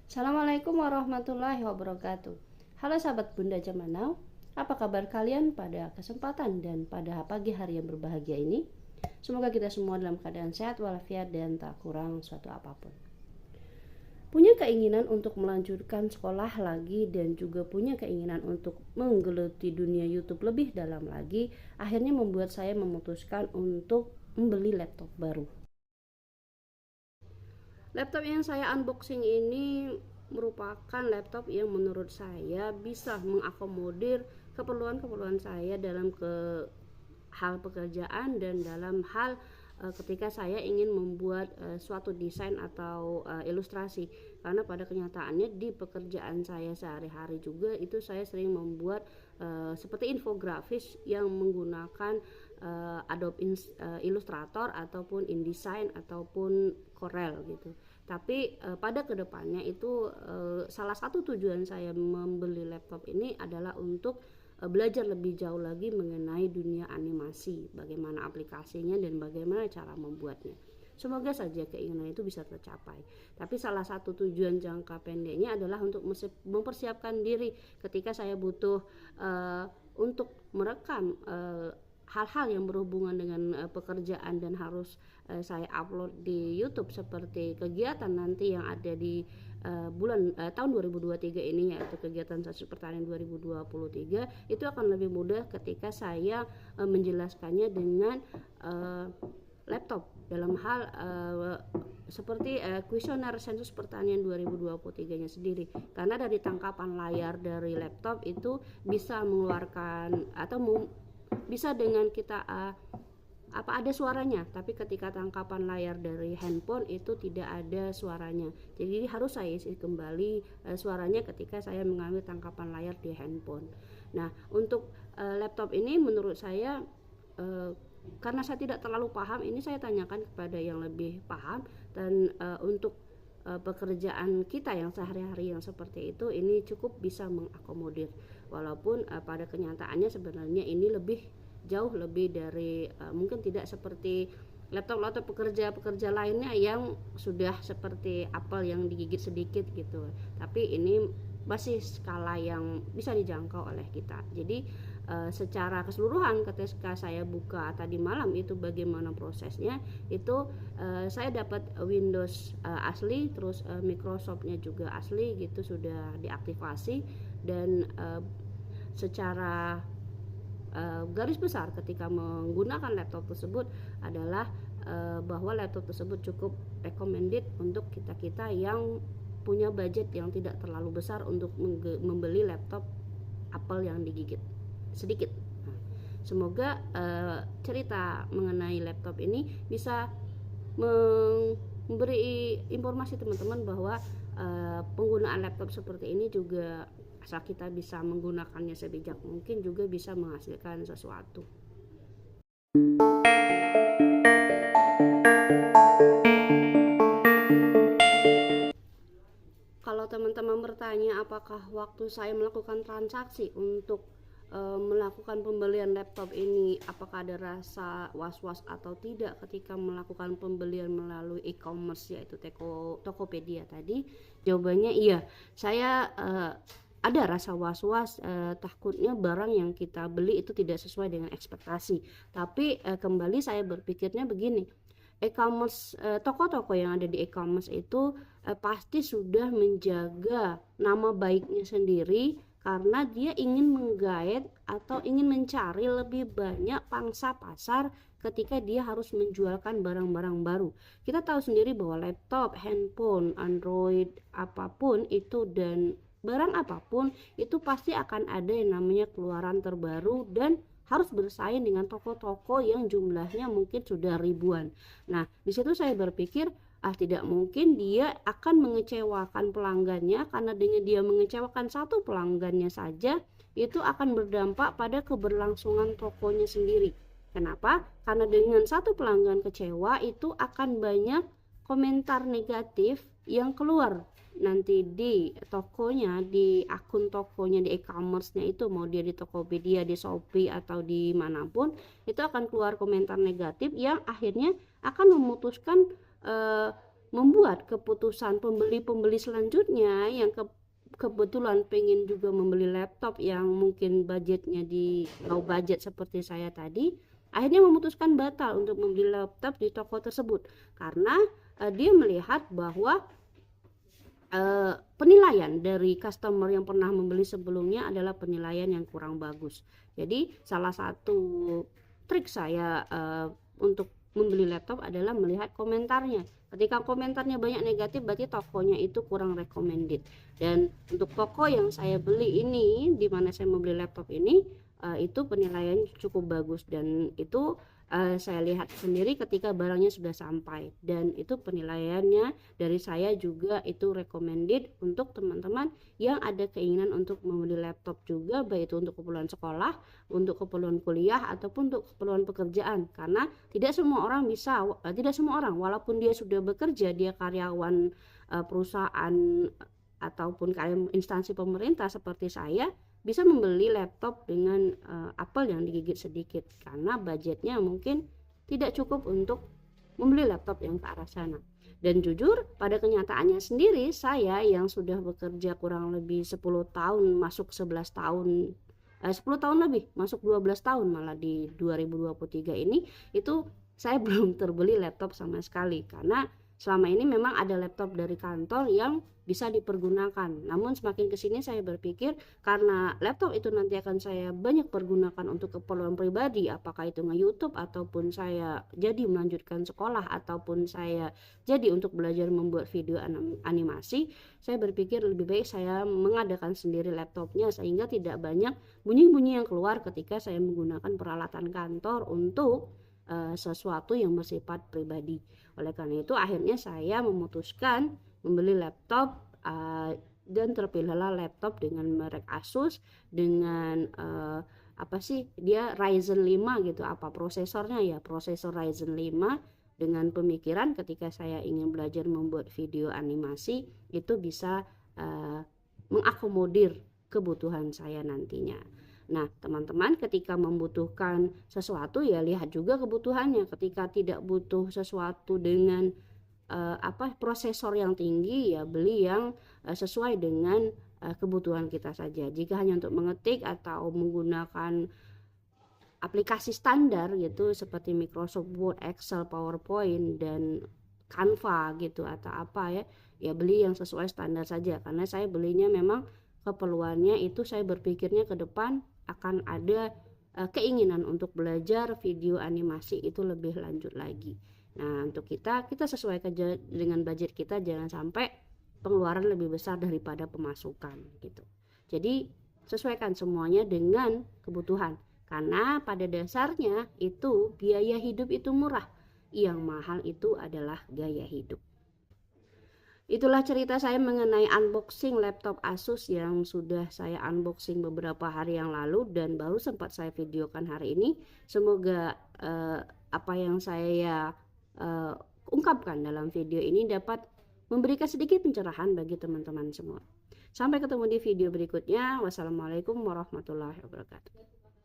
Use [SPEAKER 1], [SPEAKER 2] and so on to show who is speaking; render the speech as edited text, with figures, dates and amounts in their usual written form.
[SPEAKER 1] Assalamualaikum warahmatullahi wabarakatuh. Halo sahabat Bunda Zaman Now, apa kabar kalian pada kesempatan dan pada pagi hari yang berbahagia ini? Semoga kita semua dalam keadaan sehat walafiat dan tak kurang suatu apapun. Punya keinginan untuk melanjutkan sekolah lagi dan juga punya keinginan untuk menggeluti dunia YouTube lebih dalam lagi, akhirnya membuat saya memutuskan untuk membeli laptop baru. Laptop yang saya unboxing ini merupakan laptop yang menurut saya bisa mengakomodir keperluan-keperluan saya dalam hal pekerjaan dan dalam hal ketika saya ingin membuat suatu desain atau ilustrasi, karena pada kenyataannya di pekerjaan saya sehari-hari juga itu saya sering membuat seperti infografis yang menggunakan Adobe Illustrator ataupun InDesign ataupun Corel gitu. Tapi pada kedepannya itu salah satu tujuan saya membeli laptop ini adalah untuk belajar lebih jauh lagi mengenai dunia animasi, bagaimana aplikasinya dan bagaimana cara membuatnya. Semoga saja keinginan itu bisa tercapai. Tapi salah satu tujuan jangka pendeknya adalah untuk mempersiapkan diri ketika saya butuh untuk merekam hal-hal yang berhubungan dengan pekerjaan dan harus saya upload di YouTube, seperti kegiatan nanti yang ada di tahun 2023 ini, yaitu kegiatan Satgas Pertanian 2023. Itu akan lebih mudah ketika saya menjelaskannya dengan laptop dalam hal seperti kuesioner sensus pertanian 2023-nya sendiri, karena dari tangkapan layar dari laptop itu bisa mengeluarkan atau bisa dengan kita ada suaranya, tapi ketika tangkapan layar dari handphone itu tidak ada suaranya. Jadi harus saya isi kembali suaranya ketika saya mengambil tangkapan layar di handphone. Nah, untuk laptop ini menurut saya karena saya tidak terlalu paham, ini saya tanyakan kepada yang lebih paham, dan untuk pekerjaan kita yang sehari-hari yang seperti itu, ini cukup bisa mengakomodir, walaupun pada kenyataannya sebenarnya ini jauh lebih dari mungkin tidak seperti laptop pekerja lainnya yang sudah seperti apel yang digigit sedikit gitu, tapi ini masih skala yang bisa dijangkau oleh kita. Jadi secara keseluruhan ketika saya buka tadi malam itu bagaimana prosesnya, itu saya dapat Windows asli, terus Microsoftnya juga asli gitu, sudah diaktifasi. Dan secara garis besar ketika menggunakan laptop tersebut adalah bahwa laptop tersebut cukup recommended untuk kita yang punya budget yang tidak terlalu besar untuk membeli laptop Apple yang digigit sedikit. Nah, semoga cerita mengenai laptop ini bisa memberi informasi teman-teman bahwa penggunaan laptop seperti ini juga, asal kita bisa menggunakannya sebijak mungkin, juga bisa menghasilkan sesuatu. Kalau teman-teman bertanya apakah waktu saya melakukan transaksi untuk melakukan pembelian laptop ini apakah ada rasa was-was atau tidak ketika melakukan pembelian melalui e-commerce, yaitu Tokopedia tadi, jawabannya iya. Saya ada rasa was-was, takutnya barang yang kita beli itu tidak sesuai dengan ekspektasi. Tapi kembali saya berpikirnya begini, e-commerce, toko-toko yang ada di e-commerce itu pasti sudah menjaga nama baiknya sendiri, karena dia ingin menggait atau ingin mencari lebih banyak pangsa pasar ketika dia harus menjualkan barang-barang baru. Kita tahu sendiri bahwa laptop, handphone, Android, apapun itu, dan barang apapun itu pasti akan ada yang namanya keluaran terbaru dan harus bersaing dengan toko-toko yang jumlahnya mungkin sudah ribuan. Nah, di situ saya berpikir, tidak mungkin dia akan mengecewakan pelanggannya, karena dengan dia mengecewakan satu pelanggannya saja itu akan berdampak pada keberlangsungan tokonya sendiri. Kenapa? Karena dengan satu pelanggan kecewa itu akan banyak komentar negatif yang keluar nanti di tokonya, di akun tokonya, di e-commerce-nya itu, mau dia di Tokopedia, di Shopee atau di manapun, itu akan keluar komentar negatif yang akhirnya akan memutuskan membuat keputusan pembeli-pembeli selanjutnya yang kebetulan pengen juga membeli laptop yang mungkin budgetnya di low budget seperti saya tadi, akhirnya memutuskan batal untuk membeli laptop di toko tersebut karena dia melihat bahwa penilaian dari customer yang pernah membeli sebelumnya adalah penilaian yang kurang bagus. Jadi salah satu trik saya untuk membeli laptop adalah melihat komentarnya. Ketika komentarnya banyak negatif, berarti tokonya itu kurang recommended. Dan untuk toko yang saya beli ini, di mana saya membeli laptop ini, itu penilaiannya cukup bagus dan itu saya lihat sendiri ketika barangnya sudah sampai, dan itu penilaiannya dari saya juga itu recommended untuk teman-teman yang ada keinginan untuk membeli laptop juga, baik itu untuk keperluan sekolah, untuk keperluan kuliah ataupun untuk keperluan pekerjaan. Karena tidak semua orang bisa, tidak semua orang walaupun dia sudah bekerja, dia karyawan perusahaan ataupun instansi pemerintah seperti saya, bisa membeli laptop dengan apel yang digigit sedikit karena budgetnya mungkin tidak cukup untuk membeli laptop yang ke arah sana. Dan jujur pada kenyataannya sendiri, saya yang sudah bekerja kurang lebih 10 tahun masuk 11 tahun 10 tahun lebih masuk 12 tahun malah di 2023 ini, itu saya belum terbeli laptop sama sekali karena selama ini memang ada laptop dari kantor yang bisa dipergunakan. Namun semakin kesini saya berpikir karena laptop itu nanti akan saya banyak pergunakan untuk keperluan pribadi, apakah itu nge-YouTube ataupun saya jadi melanjutkan sekolah ataupun saya jadi untuk belajar membuat video animasi, saya berpikir lebih baik saya mengadakan sendiri laptopnya sehingga tidak banyak bunyi-bunyi yang keluar ketika saya menggunakan peralatan kantor untuk sesuatu yang bersifat pribadi. Oleh karena itu akhirnya saya memutuskan membeli laptop dan terpilihlah laptop dengan merek Asus dengan apa sih dia Ryzen 5 gitu, apa prosesornya ya, prosesor Ryzen 5 dengan pemikiran ketika saya ingin belajar membuat video animasi itu bisa mengakomodir kebutuhan saya nantinya. Nah, teman-teman ketika membutuhkan sesuatu ya lihat juga kebutuhannya. Ketika tidak butuh sesuatu dengan prosesor yang tinggi ya beli yang sesuai dengan kebutuhan kita saja. Jika hanya untuk mengetik atau menggunakan aplikasi standar gitu seperti Microsoft Word, Excel, PowerPoint dan Canva gitu atau apa ya beli yang sesuai standar saja karena saya belinya memang keperluannya itu saya berpikirnya ke depan akan ada keinginan untuk belajar video animasi itu lebih lanjut lagi. Nah, untuk kita sesuaikan dengan budget kita, jangan sampai pengeluaran lebih besar daripada pemasukan gitu. Jadi sesuaikan semuanya dengan kebutuhan karena pada dasarnya itu biaya hidup itu murah, yang mahal itu adalah gaya hidup. Itulah cerita saya mengenai unboxing laptop Asus yang sudah saya unboxing beberapa hari yang lalu dan baru sempat saya videokan hari ini. Semoga apa yang saya ungkapkan dalam video ini dapat memberikan sedikit pencerahan bagi teman-teman semua. Sampai ketemu di video berikutnya. Wassalamualaikum warahmatullahi wabarakatuh.